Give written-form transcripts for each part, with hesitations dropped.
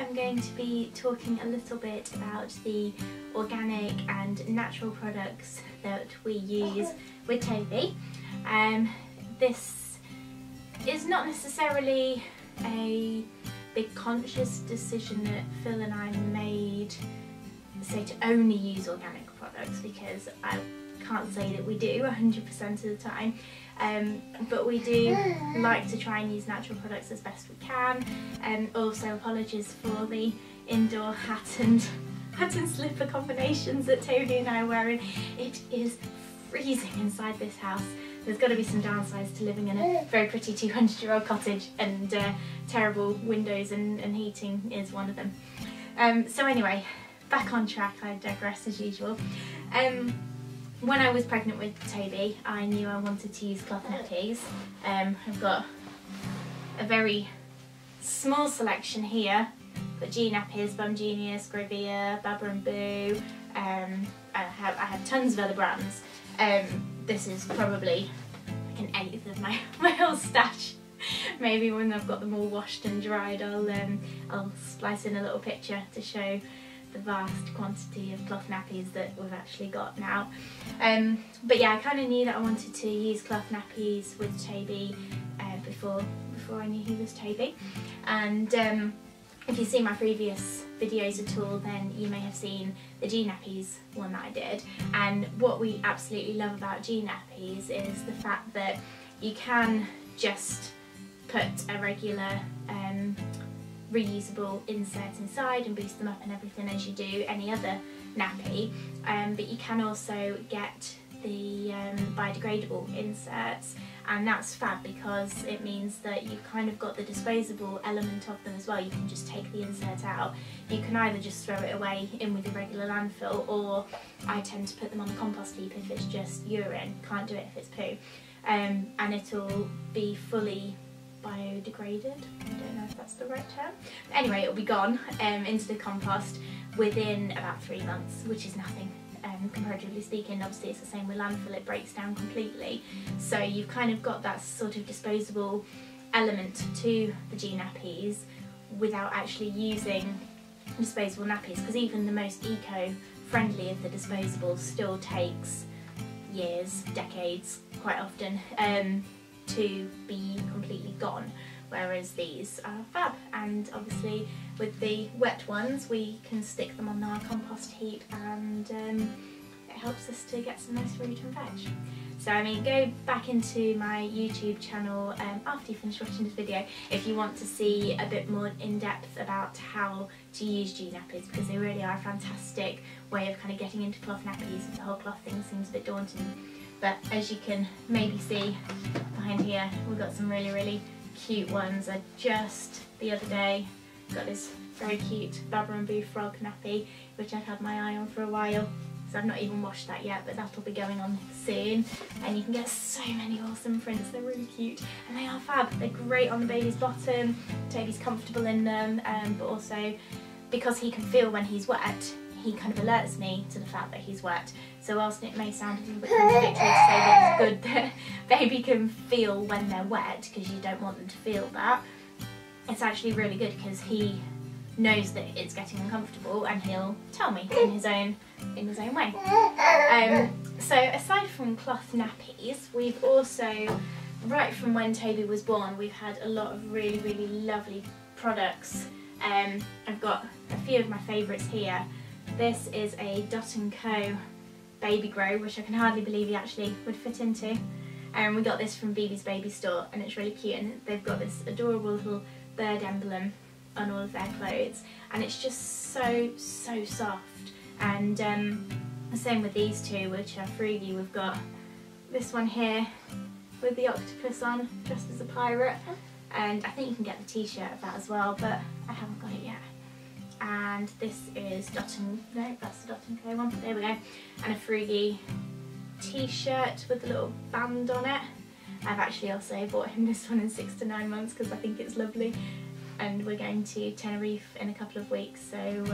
I'm going to be talking a little bit about the organic and natural products that we use with Toby. This is not necessarily a big conscious decision that Phil and I made, say, to only use organic products, because I can't say that we do 100% of the time, but we do like to try and use natural products as best we can. Also, apologies for the indoor hat and slipper combinations that Toby and I are wearing. It is freezing inside this house. There's got to be some downsides to living in a very pretty 200-year-old cottage, and terrible windows and heating is one of them. So anyway, back on track, I digress as usual. When I was pregnant with Toby, I knew I wanted to use cloth nappies. I've got a very small selection here. I've got G Nappies, Bum Genius, Gravia, Baba+Boo. I have tons of other brands. This is probably like an eighth of my whole stash. Maybe when I've got them all washed and dried, I'll splice in a little picture to show the vast quantity of cloth nappies that we've actually got now. But yeah, I kind of knew that I wanted to use cloth nappies with Toby before I knew he was Toby. And if you've seen my previous videos at all, then you may have seen the G Nappies one that I did. And what we absolutely love about G Nappies is the fact that you can just put a regular reusable insert inside and boost them up and everything as you do any other nappy, but you can also get the biodegradable inserts, and that's fab because it means that you've kind of got the disposable element of them as well. You can just take the insert out. You can either just throw it away in with the regular landfill, or I tend to put them on the compost heap if it's just urine. Can't do it if it's poo, and it'll be fully biodegraded. I don't know if that's the right term. But anyway, it'll be gone into the compost within about 3 months, which is nothing comparatively speaking. Obviously it's the same with landfill, it breaks down completely. So you've kind of got that sort of disposable element to the G Nappies without actually using disposable nappies, because even the most eco-friendly of the disposables still takes years, decades quite often, to be completely gone, whereas these are fab. And obviously with the wet ones we can stick them on our compost heap, and it helps us to get some nice fruit and veg. So I mean, go back into my YouTube channel after you finish watching this video if you want to see a bit more in depth about how to use G Nappies, because they really are a fantastic way of kind of getting into cloth nappies if the whole cloth thing seems a bit daunting. But as you can maybe see behind here, we've got some really cute ones. I just the other day got this very cute Baba+Boo frog nappy, which I've had my eye on for a while. So I've not even washed that yet, but that'll be going on soon. And you can get so many awesome prints. They're really cute and they are fab. They're great on the baby's bottom. Toby's comfortable in them, but also because he can feel when he's wet, he kind of alerts me to the fact that he's wet. So whilst it may sound a little bit contradictory to say that it's good that baby can feel when they're wet, because you don't want them to feel that, it's actually really good because he knows that it's getting uncomfortable and he'll tell me in his own way. So aside from cloth nappies, we've also, right from when Toby was born, we've had a lot of really lovely products. I've got a few of my favourites here. This is a Dot & Co baby grow, which I can hardly believe he actually would fit into. And we got this from BB's Baby Store, and it's really cute, and they've got this adorable little bird emblem on all of their clothes, and it's just so soft. And the same with these two, which are Frugy. We've got this one here with the octopus on, dressed as a pirate, and I think you can get the t-shirt of that as well, but I haven't got it yet. And this is no, that's the Dot & Co one, there we go, and a Frugy t-shirt with a little band on it. I've actually also bought him this one in 6 to 9 months because I think it's lovely, and we're going to Tenerife in a couple of weeks, so it'll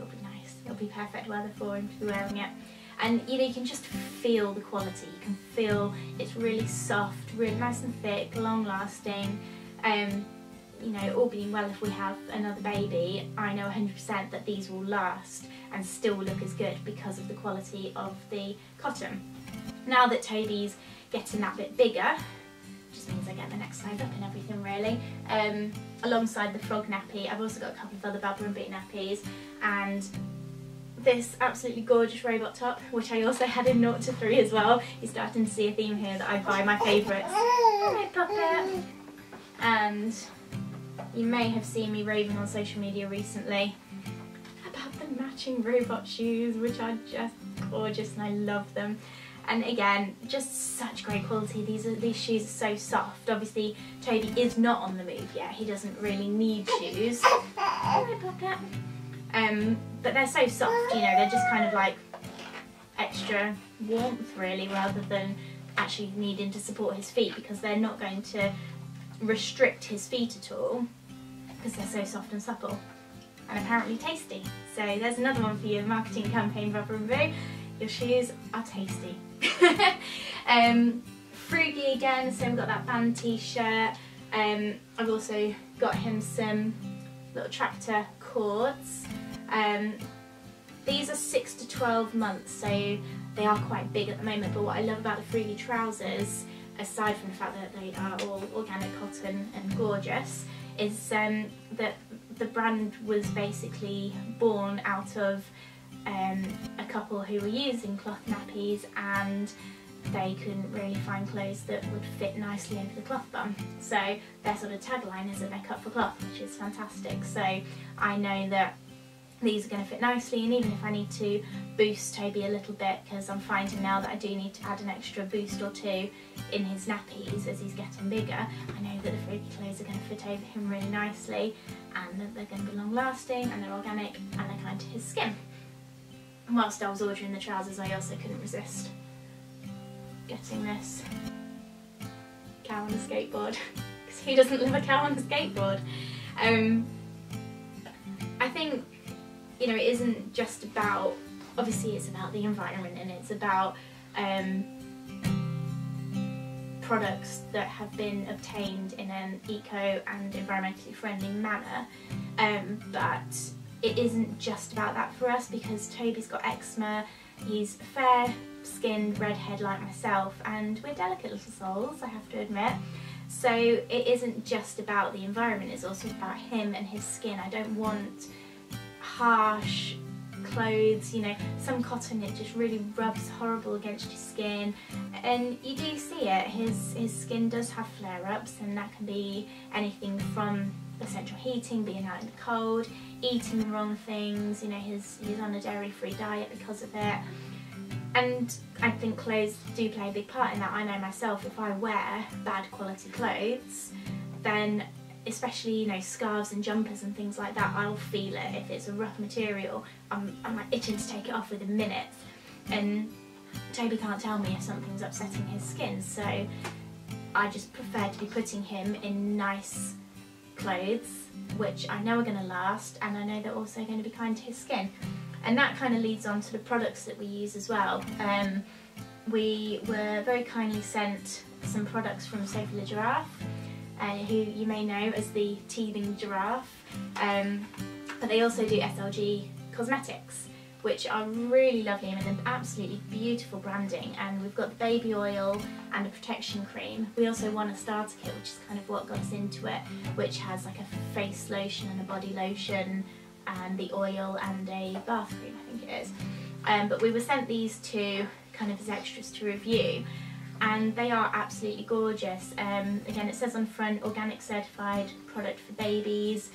be nice. It'll be perfect weather for him to be wearing it. And you know, you can just feel the quality. You can feel it's really soft, really nice and thick, long lasting. you know, all being well, if we have another baby, I know 100% that these will last and still look as good because of the quality of the cotton. Now that Toby's getting that bit bigger, just means I get the next size up and everything really. Alongside the frog nappy, I've also got a couple of other Baba+Boo nappies, and this absolutely gorgeous robot top, which I also had in 0 to 3 as well. You're starting to see a theme here that I buy my favourites. Hello, Puppet. And you may have seen me raving on social media recently about the matching robot shoes, which are just gorgeous and I love them. And again, just such great quality. These shoes are so soft. Obviously, Toby is not on the move yet. He doesn't really need shoes. Hello, Puppet. But they're so soft, you know, they're just kind of like extra warmth really, rather than actually needing to support his feet, because they're not going to restrict his feet at all because they're so soft and supple and apparently tasty. So there's another one for you, the marketing campaign, Baba+Boo. Your shoes are tasty. Frugy again, so we've got that band t-shirt. I've also got him some little tractor cords. These are 6 to 12 months, so they are quite big at the moment, but what I love about the Frugy trousers, aside from the fact that they are all organic cotton and gorgeous, is that the brand was basically born out of a couple who were using cloth nappies, and they couldn't really find clothes that would fit nicely over the cloth bum. So their sort of tagline is that they're cut for cloth, which is fantastic. So I know that these are going to fit nicely, and even if I need to boost Toby a little bit, because I'm finding now that I do need to add an extra boost or two in his nappies as he's getting bigger, I know that the Frugy clothes are going to fit over him really nicely, and that they're going to be long lasting, and they're organic, and they're kind to his skin. And whilst I was ordering the trousers, I also couldn't resist getting this cow on a skateboard, because who doesn't love a cow on a skateboard? I think, you know, it isn't just about, obviously it's about the environment, and it's about products that have been obtained in an eco and environmentally friendly manner, but it isn't just about that for us, because Toby's got eczema, he's fair skinned redhead like myself, and we're delicate little souls, I have to admit. So it isn't just about the environment, it's also about him and his skin. I don't want harsh clothes, you know, some cotton, it just really rubs horrible against your skin, and you do see it. His skin does have flare-ups, and that can be anything from the central heating, being out in the cold, eating the wrong things, you know, he's on a dairy-free diet because of it. And I think clothes do play a big part in that. I know myself, if I wear bad quality clothes, then especially, you know, scarves and jumpers and things like that, I'll feel it. If it's a rough material, I'm like itching to take it off within minutes. And Toby can't tell me if something's upsetting his skin, so I just prefer to be putting him in nice clothes, which I know are going to last, and I know they're also going to be kind to his skin. And that kind of leads on to the products that we use as well. We were very kindly sent some products from Sophie the Giraffe, who you may know as the teething giraffe, but they also do SLG cosmetics, which are really lovely and an absolutely beautiful branding. And we've got the baby oil and a protection cream. We also won a starter kit, which is kind of what got us into it, which has like a face lotion and a body lotion, and the oil and a bath cream, I think it is. But we were sent these two kind of as extras to review, and they are absolutely gorgeous. Again, it says on the front, organic certified product for babies.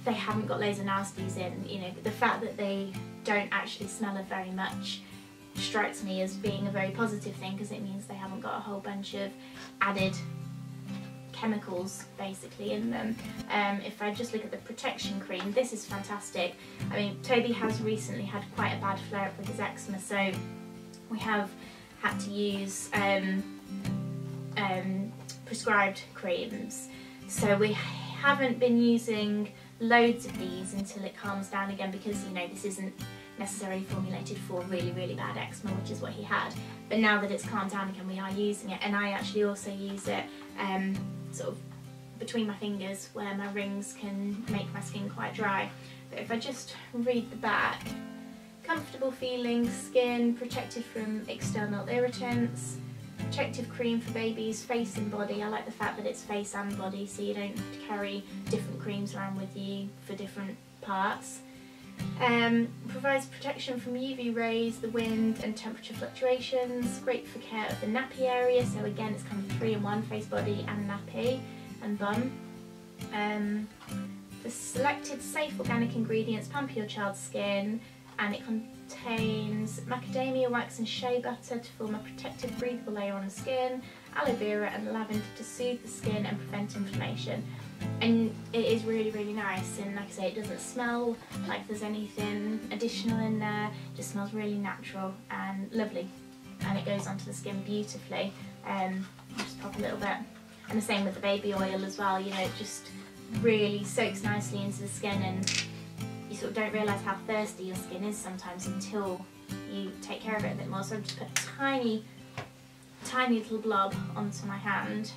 They haven't got loads of nasties in, you know. The fact that they don't actually smell of very much strikes me as being a very positive thing, because it means they haven't got a whole bunch of added chemicals basically in them. If I just look at the protection cream, this is fantastic. I mean, Toby has recently had quite a bad flare-up with his eczema, so we have had to use prescribed creams. So we haven't been using loads of these until it calms down again, because, you know, this isn't necessarily formulated for really, really bad eczema, which is what he had. But now that it's calmed down again, we are using it, and I actually also use it sort of between my fingers where my rings can make my skin quite dry. But if I just read the back, comfortable feeling skin, protected from external irritants, protective cream for babies, face and body. I like the fact that it's face and body, so you don't have to carry different creams around with you for different parts. Provides protection from UV rays, the wind and temperature fluctuations. Great for care of the nappy area, so again it's kind of 3-in-1, face, body and nappy and bum. The selected safe organic ingredients pamper your child's skin, and it contains macadamia wax and shea butter to form a protective breathable layer on the skin, aloe vera and lavender to soothe the skin and prevent inflammation. And it is really, really nice, and like I say, it doesn't smell like there's anything additional in there. It just smells really natural and lovely, and it goes onto the skin beautifully. Just pop a little bit, and the same with the baby oil as well. You know, it just really soaks nicely into the skin, and you sort of don't realise how thirsty your skin is sometimes until you take care of it a bit more. So I've just put a tiny little blob onto my hand,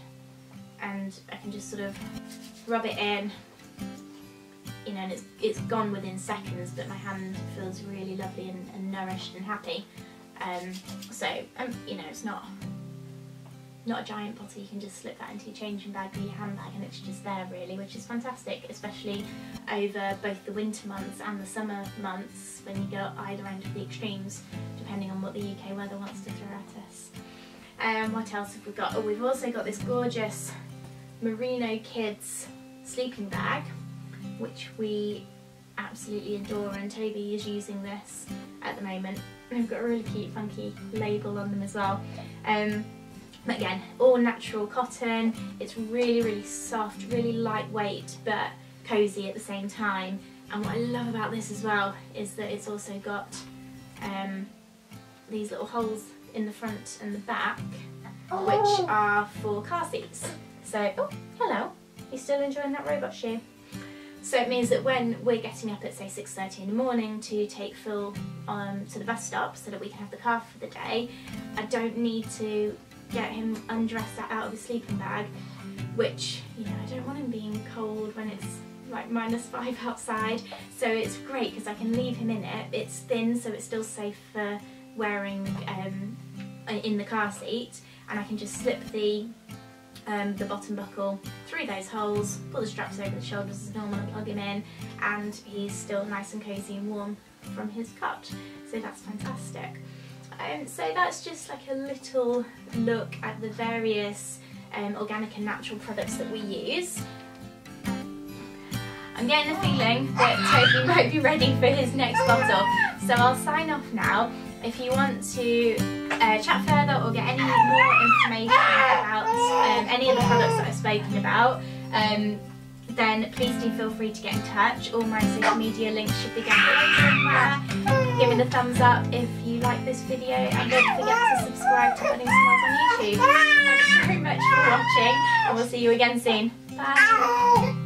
and I can just sort of rub it in, you know, and it's gone within seconds, but my hand feels really lovely and nourished and happy. You know, it's not a giant bottle. You can just slip that into your changing bag or your handbag, and it's just there really, which is fantastic, especially over both the winter months and the summer months when you go either end of the extremes, depending on what the UK weather wants to throw at us. What else have we got? Oh, we've also got this gorgeous merino kids sleeping bag, which we absolutely adore, and Toby is using this at the moment. They've got a really cute funky label on them as well. But again, all natural cotton. It's really, really soft, really lightweight, but cosy at the same time. And what I love about this as well is that it's also got these little holes in the front and the back, which are for car seats. So, oh, hello, you still enjoying that robot shoe? So it means that when we're getting up at say 6:30 in the morning to take Phil to the bus stop so that we can have the car for the day, I don't need to get him undressed out of his sleeping bag, which, you know, I don't want him being cold when it's like -5 outside. So it's great because I can leave him in it. It's thin, so it's still safe for wearing in the car seat, and I can just slip the bottom buckle through those holes, pull the straps over the shoulders as normal and plug him in, and he's still nice and cosy and warm from his cot. So that's fantastic. So that's just like a little look at the various organic and natural products that we use. I'm getting the feeling that Toby might be ready for his next bottle, so I'll sign off now. If you want to chat further or get any more information about any of the products that I've spoken about, then please do feel free to get in touch. All my social media links should be down below somewhere. Give me the thumbs up if you like this video, and don't forget to subscribe to Budding Smiles on YouTube. Thanks very much for watching, and we'll see you again soon. Bye!